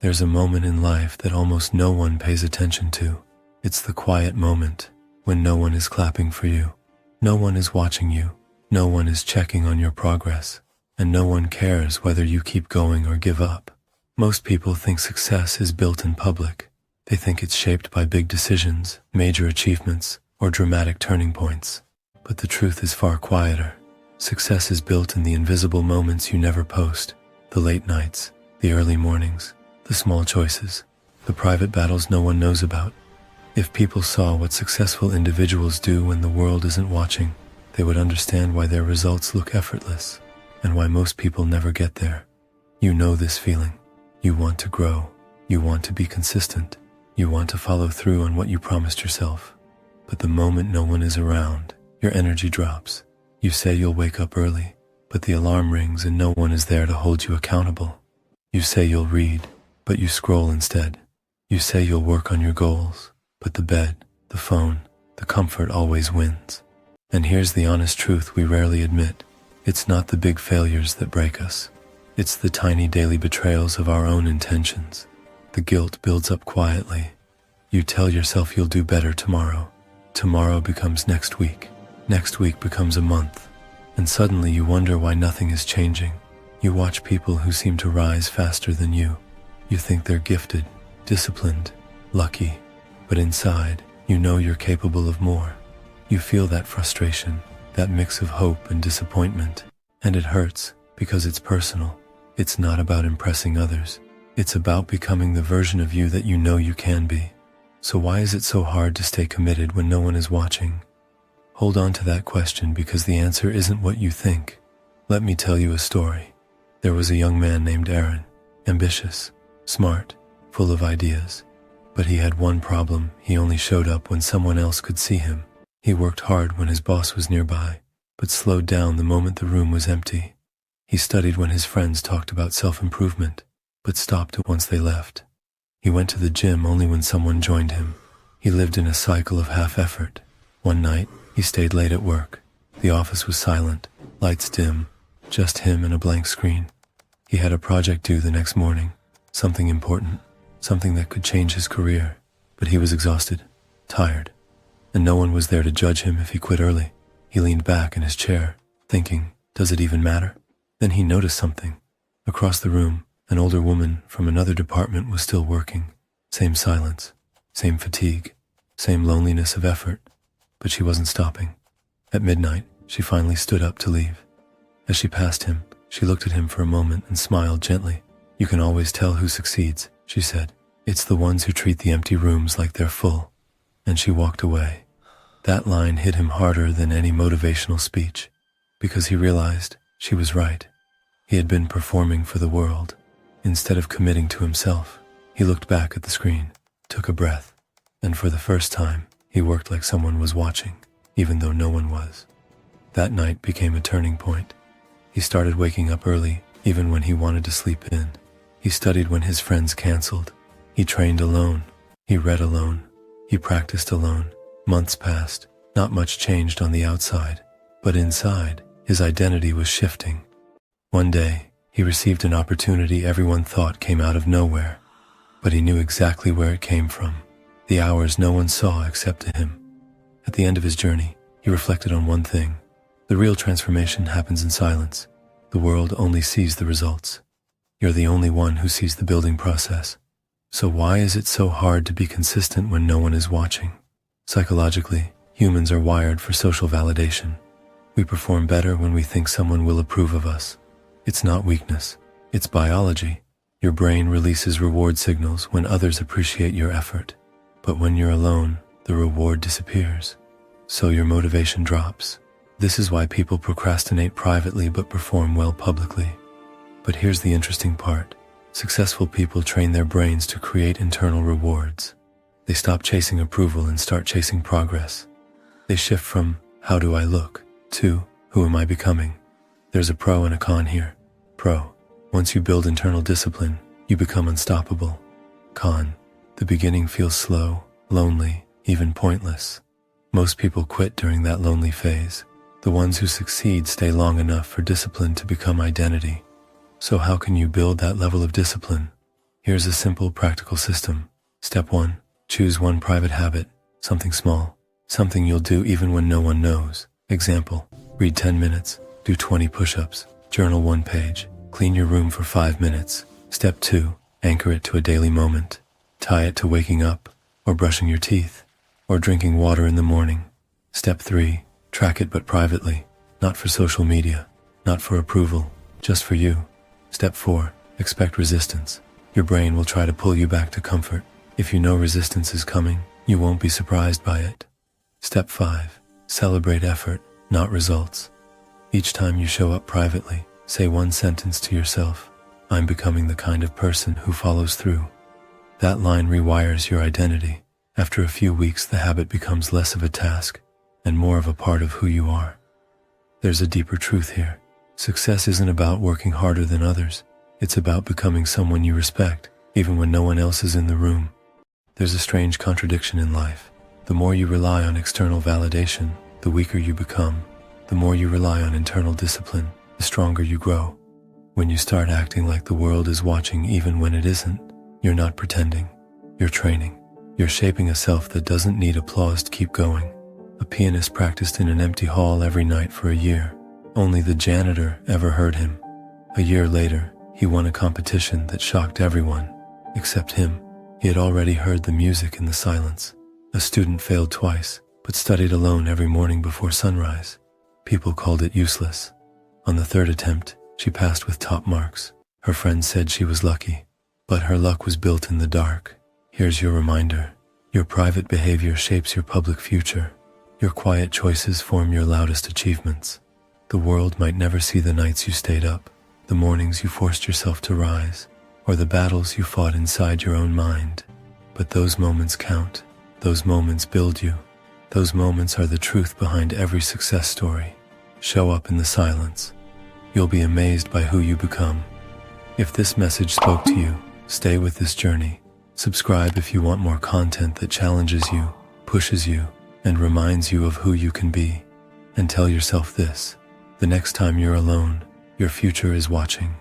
There's a moment in life that almost no one pays attention to. It's the quiet moment when no one is clapping for you. No one is watching you. No one is checking on your progress. And no one cares whether you keep going or give up. Most people think success is built in public. They think it's shaped by big decisions, major achievements, or dramatic turning points. But the truth is far quieter. Success is built in the invisible moments you never post, the late nights, the early mornings, the small choices, the private battles no one knows about. If people saw what successful individuals do when the world isn't watching, they would understand why their results look effortless and why most people never get there. You know this feeling. You want to grow. You want to be consistent. You want to follow through on what you promised yourself. But the moment no one is around, your energy drops. You say you'll wake up early, but the alarm rings and no one is there to hold you accountable. You say you'll read, but you scroll instead. You say you'll work on your goals, but the bed, the phone, the comfort always wins. And here's the honest truth we rarely admit. It's not the big failures that break us. It's the tiny daily betrayals of our own intentions. The guilt builds up quietly. You tell yourself you'll do better tomorrow. Tomorrow becomes next week. Next week becomes a month. And suddenly you wonder why nothing is changing. You watch people who seem to rise faster than you. You think they're gifted, disciplined, lucky. But inside, you know you're capable of more. You feel that frustration, that mix of hope and disappointment. And it hurts because it's personal. It's not about impressing others. It's about becoming the version of you that you know you can be. So why is it so hard to stay committed when no one is watching? Hold on to that question because the answer isn't what you think. Let me tell you a story. There was a young man named Aaron, ambitious, smart, full of ideas. But he had one problem: he only showed up when someone else could see him. He worked hard when his boss was nearby, but slowed down the moment the room was empty. He studied when his friends talked about self-improvement, but stopped once they left. He went to the gym only when someone joined him. He lived in a cycle of half-effort. One night, he stayed late at work. The office was silent, lights dim, just him and a blank screen. He had a project due the next morning, something important, something that could change his career. But he was exhausted, tired, and no one was there to judge him if he quit early. He leaned back in his chair, thinking, does it even matter? Then he noticed something. Across the room, an older woman from another department was still working. Same silence, same fatigue, same loneliness of effort. But she wasn't stopping. At midnight, she finally stood up to leave. As she passed him, she looked at him for a moment and smiled gently. You can always tell who succeeds, she said. It's the ones who treat the empty rooms like they're full. And she walked away. That line hit him harder than any motivational speech, because he realized she was right. He had been performing for the world. Instead of committing to himself, he looked back at the screen, took a breath, and for the first time, he worked like someone was watching, even though no one was. That night became a turning point. He started waking up early, even when he wanted to sleep in. He studied when his friends canceled. He trained alone. He read alone. He practiced alone. Months passed. Not much changed on the outside, but inside, his identity was shifting. One day, he received an opportunity everyone thought came out of nowhere, but he knew exactly where it came from. The hours no one saw except to him. At the end of his journey, he reflected on one thing. The real transformation happens in silence. The world only sees the results. You're the only one who sees the building process. So why is it so hard to be consistent when no one is watching? Psychologically, humans are wired for social validation. We perform better when we think someone will approve of us. It's not weakness. It's biology. Your brain releases reward signals when others appreciate your effort. But when you're alone, the reward disappears. So your motivation drops. This is why people procrastinate privately but perform well publicly. But here's the interesting part. Successful people train their brains to create internal rewards. They stop chasing approval and start chasing progress. They shift from, how do I look, to, who am I becoming? There's a pro and a con here. Pro. Once you build internal discipline, you become unstoppable. Con. The beginning feels slow, lonely, even pointless. Most people quit during that lonely phase. The ones who succeed stay long enough for discipline to become identity. So how can you build that level of discipline? Here's a simple, practical system. Step 1. Choose one private habit, something small, something you'll do even when no one knows. Example, read 10 minutes, do 20 push-ups, journal 1 page, clean your room for 5 minutes. Step 2. Anchor it to a daily moment. Tie it to waking up, or brushing your teeth, or drinking water in the morning. Step 3. Track it but privately, not for social media, not for approval, just for you. Step 4. Expect resistance. Your brain will try to pull you back to comfort. If you know resistance is coming, you won't be surprised by it. Step 5. Celebrate effort, not results. Each time you show up privately, say one sentence to yourself. I'm becoming the kind of person who follows through. That line rewires your identity. After a few weeks, the habit becomes less of a task and more of a part of who you are. There's a deeper truth here. Success isn't about working harder than others. It's about becoming someone you respect, even when no one else is in the room. There's a strange contradiction in life. The more you rely on external validation, the weaker you become. The more you rely on internal discipline, the stronger you grow. When you start acting like the world is watching even when it isn't, you're not pretending. You're training. You're shaping a self that doesn't need applause to keep going. A pianist practiced in an empty hall every night for a year. Only the janitor ever heard him. A year later, he won a competition that shocked everyone, except him. He had already heard the music in the silence. A student failed twice, but studied alone every morning before sunrise. People called it useless. On the third attempt, she passed with top marks. Her friends said she was lucky, but her luck was built in the dark. Here's your reminder. Your private behavior shapes your public future. Your quiet choices form your loudest achievements. The world might never see the nights you stayed up, the mornings you forced yourself to rise, or the battles you fought inside your own mind. But those moments count. Those moments build you. Those moments are the truth behind every success story. Show up in the silence. You'll be amazed by who you become. If this message spoke to you, stay with this journey. Subscribe if you want more content that challenges you, pushes you, and reminds you of who you can be. And tell yourself this: the next time you're alone, your future is watching.